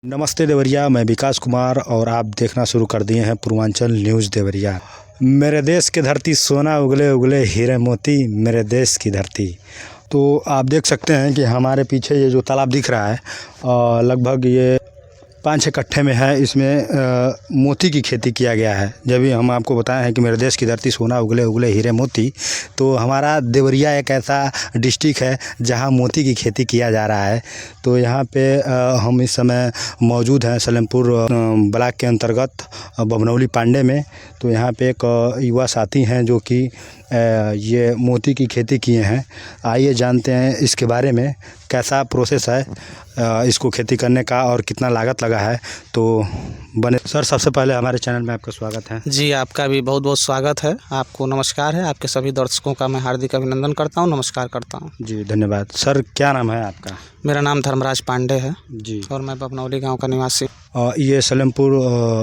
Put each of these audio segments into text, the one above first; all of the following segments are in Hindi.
नमस्ते देवरिया, मैं विकास कुमार और आप देखना शुरू कर दिए हैं पूर्वांचल न्यूज़ देवरिया। मेरे देश की धरती सोना उगले उगले हीरे मोती, मेरे देश की धरती। तो आप देख सकते हैं कि हमारे पीछे ये जो तालाब दिख रहा है लगभग ये 5-6 कट्ठे में है। इसमें मोती की खेती किया गया है। जब भी हम आपको बताए हैं कि मेरे देश की धरती सोना उगले उगले हीरे मोती, तो हमारा देवरिया एक ऐसा डिस्ट्रिक्ट है जहां मोती की खेती किया जा रहा है। तो यहाँ पे हम इस समय मौजूद हैं सलेमपुर ब्लॉक के अंतर्गत बभनौली पांडे में। तो यहाँ पे एक युवा साथी हैं जो कि ये मोती की खेती किए हैं। आइए जानते हैं इसके बारे में, कैसा प्रोसेस है इसको खेती करने का और कितना लागत लगा है। तो बने सर, सबसे पहले हमारे चैनल में आपका स्वागत है। जी, आपका भी बहुत बहुत स्वागत है। आपको नमस्कार है। आपके सभी दर्शकों का मैं हार्दिक अभिनंदन करता हूं, नमस्कार करता हूं। जी धन्यवाद। सर, क्या नाम है आपका? मेरा नाम धर्मराज पांडे है जी, और मैं बभनौली गांव का निवासी। ये सलेमपुर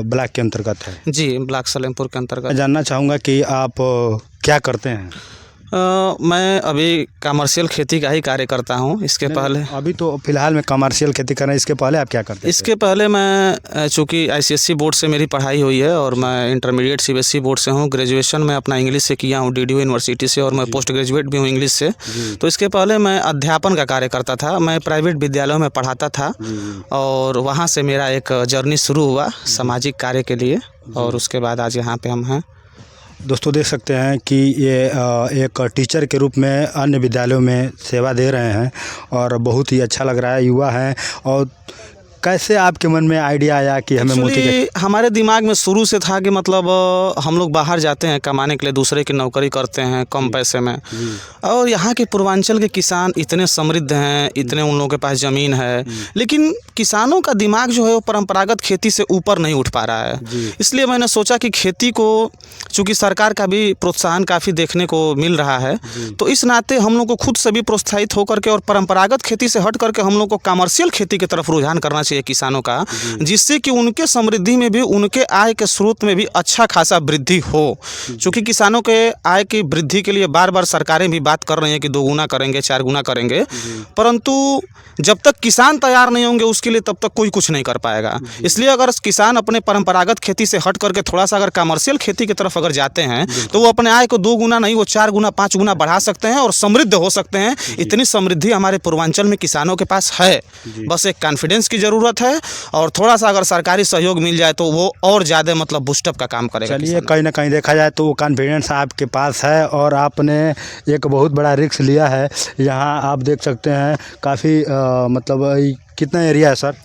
ब्लॉक के अंतर्गत है। जी, ब्लॉक सलेमपुर के अंतर्गत। मैं जानना चाहूँगा कि आप क्या करते हैं? मैं अभी कमर्शियल खेती का ही कार्य करता हूं। इसके पहले अभी तो फिलहाल में कमर्शियल खेती कर रहे हैं। इसके पहले आप क्या करते थे? इसके पहले मैं चूँकि ICSE बोर्ड से मेरी पढ़ाई हुई है और मैं इंटरमीडिएट CBSE बोर्ड से हूँ। ग्रेजुएशन में अपना इंग्लिश से किया हूँ DDU यूनिवर्सिटी से, और मैं पोस्ट ग्रेजुएट भी हूँ इंग्लिश से। तो इसके पहले मैं अध्यापन का कार्य करता था। मैं प्राइवेट विद्यालयों में पढ़ाता था और वहाँ से मेरा एक जर्नी शुरू हुआ सामाजिक कार्य के लिए, और उसके बाद आज यहाँ पे हम हैं। दोस्तों देख सकते हैं कि ये एक टीचर के रूप में अन्य विद्यालयों में सेवा दे रहे हैं और बहुत ही अच्छा लग रहा है। युवा हैं। और कैसे आपके मन में आइडिया आया कि हमें मोती के? हमारे दिमाग में शुरू से था कि मतलब हम लोग बाहर जाते हैं कमाने के लिए, दूसरे की नौकरी करते हैं कम पैसे में, और यहाँ के पूर्वांचल के किसान इतने समृद्ध हैं, इतने उन लोगों के पास ज़मीन है, लेकिन किसानों का दिमाग जो है वो परंपरागत खेती से ऊपर नहीं उठ पा रहा है। इसलिए मैंने सोचा कि खेती को, चूँकि सरकार का भी प्रोत्साहन काफ़ी देखने को मिल रहा है, तो इस नाते हम लोग को खुद से भी प्रोत्साहित होकर के और परंपरागत खेती से हट करके हम लोग को कमर्शियल खेती की तरफ रुझान करना चाहिए किसानों का, जिससे कि उनके समृद्धि में भी, उनके आय के स्रोत में भी अच्छा खासा वृद्धि हो। क्योंकि किसानों के आय की वृद्धि के लिए बार बार सरकारें भी बात कर रही हैं कि 2 गुना करेंगे, 4 गुना करेंगे, परंतु जब तक किसान तैयार नहीं होंगे उसके लिए तब तक कोई कुछ नहीं कर पाएगा। इसलिए अगर किसान अपने परंपरागत खेती से हट करके थोड़ा सा अगर कमर्शियल खेती की तरफ अगर जाते हैं तो वो अपने आय को 2 गुना नहीं, वो 4 गुना 5 गुना बढ़ा सकते हैं और समृद्ध हो सकते हैं। इतनी समृद्धि हमारे पूर्वांचल में किसानों के पास है। बस एक कॉन्फिडेंस की ज़रूरत है और थोड़ा सा अगर सरकारी सहयोग मिल जाए तो वो और ज़्यादा मतलब बूस्टअप का काम करेगा। चलिए, कहीं ना कहीं देखा जाए तो वो कॉन्फिडेंस आपके पास है और आपने एक बहुत बड़ा रिस्क लिया है। यहाँ आप देख सकते हैं काफ़ी मतलब कितना एरिया है सर?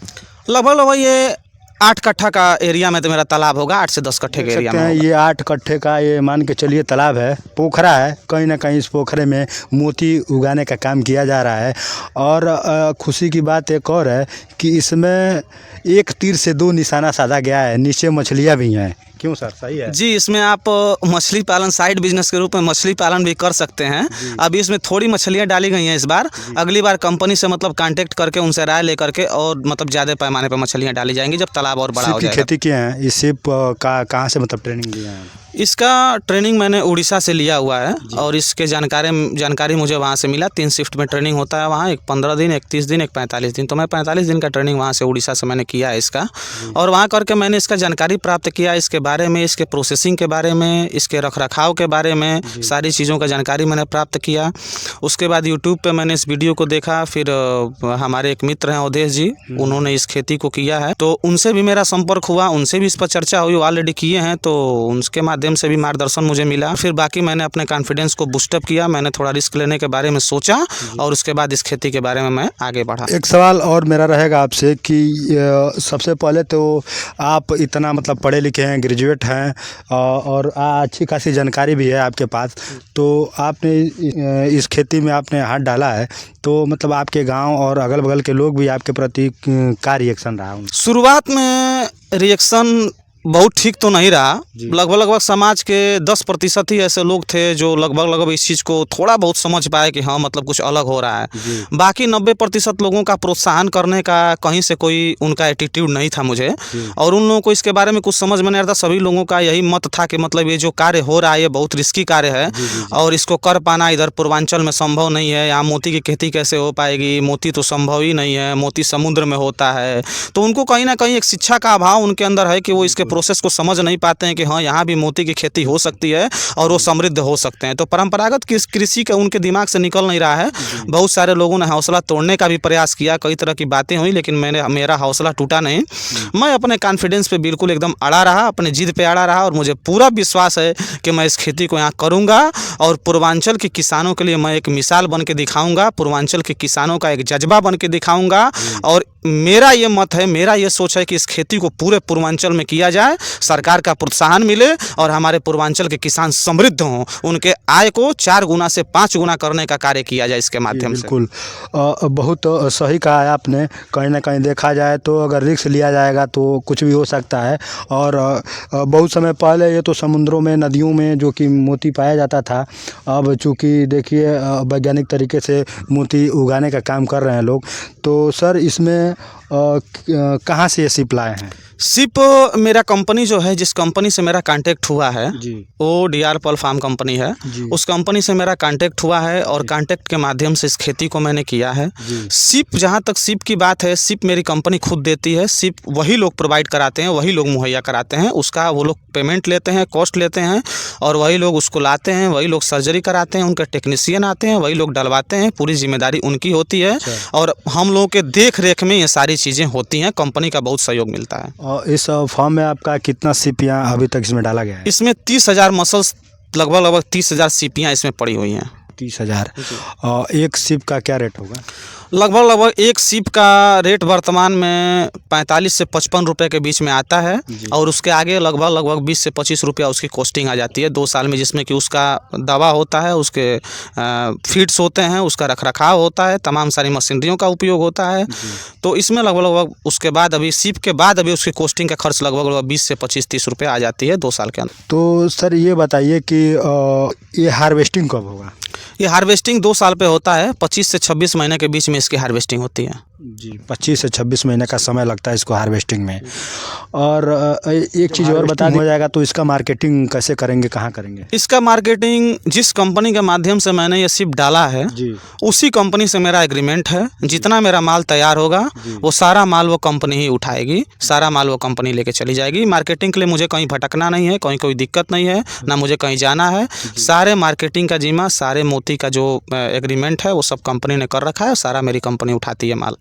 लगभग ये 8 कट्ठा का एरिया में तो मेरा तालाब होगा। 8 से 10 कट्ठे के एरिया में होगा। ये 8 कट्ठे का ये मान के चलिए तालाब है, पोखरा है। कहीं ना कहीं इस पोखरे में मोती उगाने का काम किया जा रहा है। और खुशी की बात एक और है कि इसमें एक तीर से 2 निशाना साधा गया है। नीचे मछलियाँ भी हैं। क्यों सर, सही है? जी, इसमें आप मछली पालन साइड बिजनेस के रूप में मछली पालन भी कर सकते हैं। अभी इसमें थोड़ी मछलियाँ डाली गई हैं इस बार। अगली बार कंपनी से मतलब कांटेक्ट करके उनसे राय लेकर के और मतलब ज़्यादा पैमाने पर मछलियाँ डाली जाएंगी जब तालाब और बड़ा हो जाएगा। खेती किए हैं इस शिप का कहाँ से मतलब ट्रेनिंग लिया है? इसका ट्रेनिंग मैंने उड़ीसा से लिया हुआ है और इसके जानकारी मुझे वहाँ से मिला। 3 शिफ्ट में ट्रेनिंग होता है वहाँ, एक 15 दिन, एक 30 दिन, एक 45 दिन। तो मैं 45 दिन का ट्रेनिंग वहाँ से उड़ीसा से मैंने किया है इसका, और वहाँ करके मैंने इसका जानकारी प्राप्त किया, इसके बारे में, इसके प्रोसेसिंग के बारे में, इसके रखरखाव के बारे में, सारी चीज़ों का जानकारी मैंने प्राप्त किया। उसके बाद यूट्यूब पर मैंने इस वीडियो को देखा। फिर हमारे एक मित्र हैं अवधेश जी, उन्होंने इस खेती को किया है, तो उनसे भी मेरा संपर्क हुआ, उनसे भी इस पर चर्चा हुई, ऑलरेडी किए हैं, तो उनके माध्यम से भी मार्गदर्शन मुझे मिला। फिर बाकी मैंने अपने कॉन्फिडेंस को बूस्टअप किया, मैंने थोड़ा रिस्क लेने के बारे में सोचा और उसके बाद इस खेती के बारे में मैं आगे बढ़ा। एक सवाल और मेरा रहेगा आपसे कि सबसे पहले तो आप इतना मतलब पढ़े लिखे हैं, ग्रेजुएट हैं और अच्छी खासी जानकारी भी है आपके पास, तो आपने इस खेती में आपने हाथ डाला है, तो मतलब आपके गांव और अगल बगल के लोग भी आपके प्रति क्या रिएक्शन रहा? शुरुआत में रिएक्शन बहुत ठीक तो नहीं रहा। जी। लगभग समाज के 10% ही ऐसे लोग थे जो लगभग इस चीज़ को थोड़ा बहुत समझ पाए कि हाँ मतलब कुछ अलग हो रहा है। जी। बाकी 90% लोगों का प्रोत्साहन करने का कहीं से कोई उनका एटीट्यूड नहीं था मुझे, और उन लोगों को इसके बारे में कुछ समझ में नहीं आता। सभी लोगों का यही मत था कि मतलब ये जो कार्य हो रहा है ये बहुत रिस्की कार्य है, और इसको कर पाना इधर पूर्वांचल में संभव नहीं है। यहाँ मोती की खेती कैसे हो पाएगी, मोती तो संभव ही नहीं है, मोती समुद्र में होता है। तो उनको कहीं ना कहीं एक शिक्षा का अभाव उनके अंदर है कि वो इसके प्रोसेस को समझ नहीं पाते हैं कि हाँ यहाँ भी मोती की खेती हो सकती है और वो समृद्ध हो सकते हैं। तो परंपरागत कृषि का उनके दिमाग से निकल नहीं रहा है। बहुत सारे लोगों ने हौसला तोड़ने का भी प्रयास किया, कई तरह की बातें हुई, लेकिन मेरा हौसला टूटा नहीं। मैं अपने कॉन्फिडेंस पे बिल्कुल एकदम अड़ा रहा, अपने जिद पे अड़ा रहा, और मुझे पूरा विश्वास है कि मैं इस खेती को यहाँ करूँगा और पूर्वांचल के किसानों के लिए मैं एक मिसाल बन के दिखाऊँगा, पूर्वांचल के किसानों का एक जज्बा बन के दिखाऊँगा। और मेरा ये मत है, मेरा ये सोच है कि इस खेती को पूरे पूर्वांचल में किया जाए, सरकार का प्रोत्साहन मिले और हमारे पूर्वांचल के किसान समृद्ध हों, उनके आय को 4 गुना से 5 गुना करने का कार्य किया जाए इसके माध्यम से। बिल्कुल बहुत सही कहा है आपने। कहीं ना कहीं देखा जाए तो अगर रिस्क लिया जाएगा तो कुछ भी हो सकता है। और बहुत समय पहले ये तो समुद्रों में, नदियों में जो कि मोती पाया जाता था, अब चूँकि देखिए वैज्ञानिक तरीके से मोती उगाने का काम कर रहे हैं लोग। तो सर इसमें कहाँ से ये शिप लाए हैं? शिप मेरा कंपनी जो है, जिस कंपनी से मेरा कांटेक्ट हुआ है जी। वो डीआर पल फार्म कंपनी है। उस कंपनी से मेरा कांटेक्ट हुआ है और कांटेक्ट के माध्यम से इस खेती को मैंने किया है। शिप, जहाँ तक शिप की बात है, शिप मेरी कंपनी खुद देती है। शिप वही लोग प्रोवाइड कराते हैं, वही लोग मुहैया कराते हैं, उसका वो लोग पेमेंट लेते हैं, कॉस्ट लेते हैं, और वही लोग उसको लाते हैं, वही लोग सर्जरी कराते हैं, उनके टेक्नीशियन आते हैं, वही लोग डलवाते हैं, पूरी जिम्मेदारी उनकी होती है। और हम लोगों के देख रेख में ये सारी चीज़ें होती हैं। कंपनी का बहुत सहयोग मिलता है। और इस फार्म में आपका कितना सीपियाँ अभी तक इसमें डाला गया है? इसमें 30,000 मसल्स, लगभग 30,000 सीपियाँ इसमें पड़ी हुई हैं। 30,000। और एक सीप का क्या रेट होगा? लगभग एक सीप का रेट वर्तमान में 45 से 55 रुपये के बीच में आता है, और उसके आगे लगभग 20 से 25 रुपया उसकी कॉस्टिंग आ जाती है 2 साल में, जिसमें कि उसका दवा होता है, उसके फीड्स होते हैं, उसका रखरखाव होता है, तमाम सारी मशीनरियों का उपयोग होता है। तो इसमें लगभग उसके बाद अभी सीप के बाद अभी उसकी कॉस्टिंग का खर्च लगभग 20 से 25-30 रुपये आ जाती है 2 साल के अंदर। तो सर ये बताइए कि ये हार्वेस्टिंग कब होगा? ये हार्वेस्टिंग 2 साल पे होता है, 25 से 26 महीने के बीच में इसकी हार्वेस्टिंग होती है। जी, 25 से 26 महीने का समय लगता है इसको हार्वेस्टिंग में। और एक चीज़ और बता हो जाएगा तो इसका मार्केटिंग कैसे करेंगे, कहाँ करेंगे? इसका मार्केटिंग जिस कंपनी के माध्यम से मैंने ये शिप डाला है जी। उसी कंपनी से मेरा एग्रीमेंट है। जितना मेरा माल तैयार होगा वो सारा माल वो कंपनी ही उठाएगी, सारा माल वो कंपनी लेके चली जाएगी। मार्केटिंग के लिए मुझे कहीं भटकना नहीं है, कहीं कोई दिक्कत नहीं है, ना मुझे कहीं जाना है। सारे मार्केटिंग का जिम्मा, सारे मोती का जो एग्रीमेंट है वो सब कंपनी ने कर रखा है, सारा मेरी कंपनी उठाती है माल।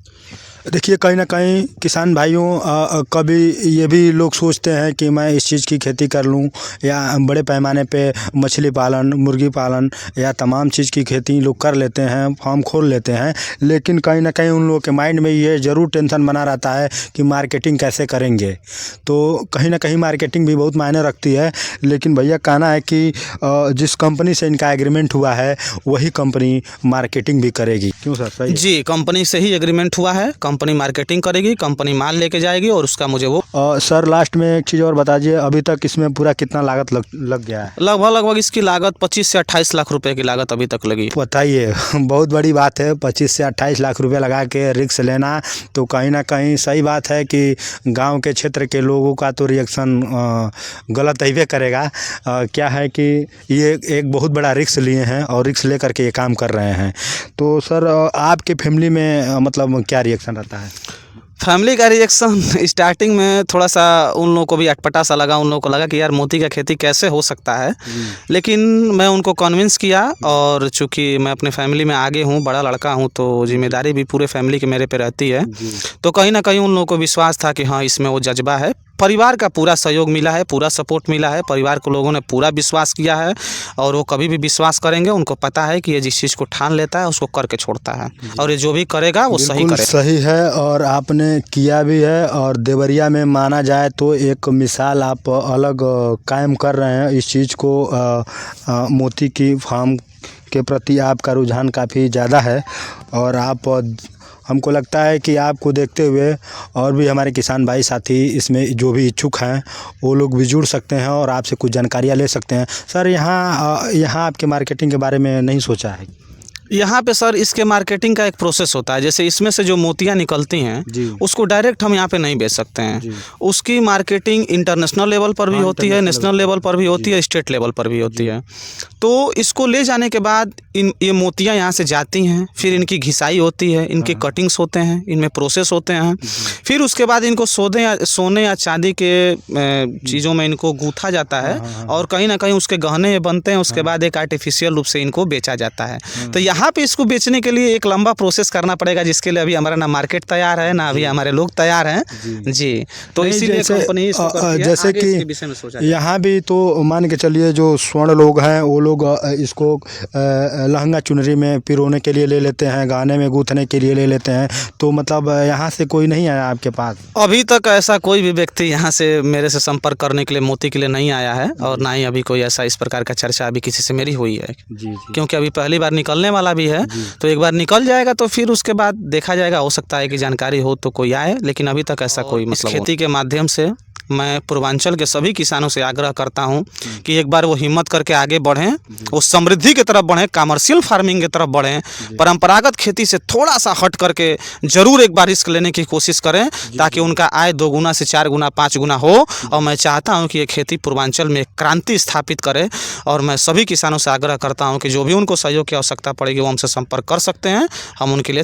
देखिए कहीं ना कहीं किसान भाइयों कभी ये भी लोग सोचते हैं कि मैं इस चीज़ की खेती कर लूं, या बड़े पैमाने पे मछली पालन, मुर्गी पालन या तमाम चीज़ की खेती लोग कर लेते हैं, फार्म खोल लेते हैं। लेकिन कहीं ना कहीं उन लोगों के माइंड में ये ज़रूर टेंशन बना रहता है कि मार्केटिंग कैसे करेंगे। तो कहीं ना कहीं मार्केटिंग भी बहुत मायने रखती है। लेकिन भैया कहना है कि जिस कंपनी से इनका एग्रीमेंट हुआ है वही कंपनी मार्केटिंग भी करेगी। क्यों सर? सही जी, कंपनी से ही एग्रीमेंट हुआ है, कंपनी मार्केटिंग करेगी, कंपनी माल लेके जाएगी और उसका मुझे वो। सर लास्ट में एक चीज़ और बता दीजिए, अभी तक इसमें पूरा कितना लागत लग गया है? लगभग इसकी लागत 25 से 28 लाख रुपए की लागत अभी तक लगी। बताइए, बहुत बड़ी बात है 25 से 28 लाख रुपए लगा के रिस्क लेना। तो कहीं ना कहीं सही बात है कि गांव के क्षेत्र के लोगों का तो रिएक्शन गलत ही करेगा। क्या है कि ये एक बहुत बड़ा रिस्क लिए हैं और रिस्क लेकर के ये काम कर रहे हैं। तो सर आपके फैमिली में मतलब क्या रिएक्शन रहता है? फैमिली का रिएक्शन स्टार्टिंग में थोड़ा सा उन लोगों को भी अटपटा सा लगा, उन लोगों को लगा कि यार मोती का खेती कैसे हो सकता है। लेकिन मैं उनको कन्विंस किया, और चूँकि मैं अपने फैमिली में आगे हूँ, बड़ा लड़का हूँ, तो जिम्मेदारी भी पूरे फैमिली के मेरे पे रहती है। तो कहीं ना कहीं उन लोगों को विश्वास था कि हाँ इसमें वो जज्बा है। परिवार का पूरा सहयोग मिला है, पूरा सपोर्ट मिला है, परिवार को लोगों ने पूरा विश्वास किया है, और वो कभी भी विश्वास करेंगे। उनको पता है कि ये जिस चीज़ को ठान लेता है उसको करके छोड़ता है, और ये जो भी करेगा वो सही करेगा। सही है, और आपने किया भी है। और देवरिया में माना जाए तो एक मिसाल आप अलग कायम कर रहे हैं इस चीज़ को। मोती की फार्म के प्रति आपका रुझान काफ़ी ज़्यादा है, और आप हमको लगता है कि आपको देखते हुए और भी हमारे किसान भाई साथी इसमें जो भी इच्छुक हैं वो लोग भी जुड़ सकते हैं और आपसे कुछ जानकारियाँ ले सकते हैं। सर यहाँ आपके मार्केटिंग के बारे में नहीं सोचा है? यहाँ पे सर इसके मार्केटिंग का एक प्रोसेस होता है। जैसे इसमें से जो मोतियाँ निकलती हैं जी। उसको डायरेक्ट हम यहाँ पे नहीं बेच सकते जी। हैं। उसकी मार्केटिंग इंटरनेशनल लेवल पर भी होती है, नेशनल लेवल पर भी होती है, स्टेट लेवल पर भी होती है। तो इसको ले जाने के बाद ये मोतियाँ यहाँ से जाती हैं, फिर इनकी घिसाई होती है, इनके कटिंग्स होते हैं, इनमें प्रोसेस होते हैं। फिर उसके बाद इनको सोने या चांदी के चीज़ों में इनको गूँथा जाता है और कहीं ना कहीं उसके गहने बनते हैं। उसके बाद एक आर्टिफिशियल रूप से इनको बेचा जाता है। तो यहाँ पे इसको बेचने के लिए एक लंबा प्रोसेस करना पड़ेगा, जिसके लिए अभी हमारा ना मार्केट तैयार है, ना अभी हमारे लोग तैयार हैं जी। तो इसीलिए कंपनी इसको करती है। जैसे आगे इसके कि विषय में सोचा जाए। यहाँ भी तो मान के चलिए जो स्वर्ण लोग हैं वो लोग इसको लहंगा चुनरी में पिरोने के लिए ले लेते हैं, गहने में गूंथने के लिए ले लेते हैं। तो मतलब यहाँ से कोई नहीं आया आपके पास? अभी तक ऐसा कोई भी व्यक्ति यहाँ से मेरे से संपर्क करने के लिए, मोती के लिए नहीं आया है और ना ही अभी कोई ऐसा इस प्रकार का चर्चा अभी किसी से मेरी हुई है। जी। क्योंकि अभी पहली बार निकलने वाला भी है, तो एक बार निकल जाएगा तो फिर उसके बाद देखा जाएगा। हो सकता है कि जानकारी हो तो कोई आए, लेकिन अभी तक ऐसा कोई मतलब खेती के माध्यम से मैं पूर्वांचल के सभी किसानों से आग्रह करता हूं कि एक बार वो हिम्मत करके आगे बढ़ें, वो समृद्धि की तरफ बढ़ें, कमर्शियल फार्मिंग की तरफ बढ़ें, परंपरागत खेती से थोड़ा सा हट करके ज़रूर एक बार रिस्क लेने की कोशिश करें, ताकि उनका आय 2 गुना से 4 गुना 5 गुना हो। और मैं चाहता हूं कि ये खेती पूर्वांचल में क्रांति स्थापित करे। और मैं सभी किसानों से आग्रह करता हूँ कि जो भी उनको सहयोग की आवश्यकता पड़ेगी वो हमसे संपर्क कर सकते हैं, हम उनके लिए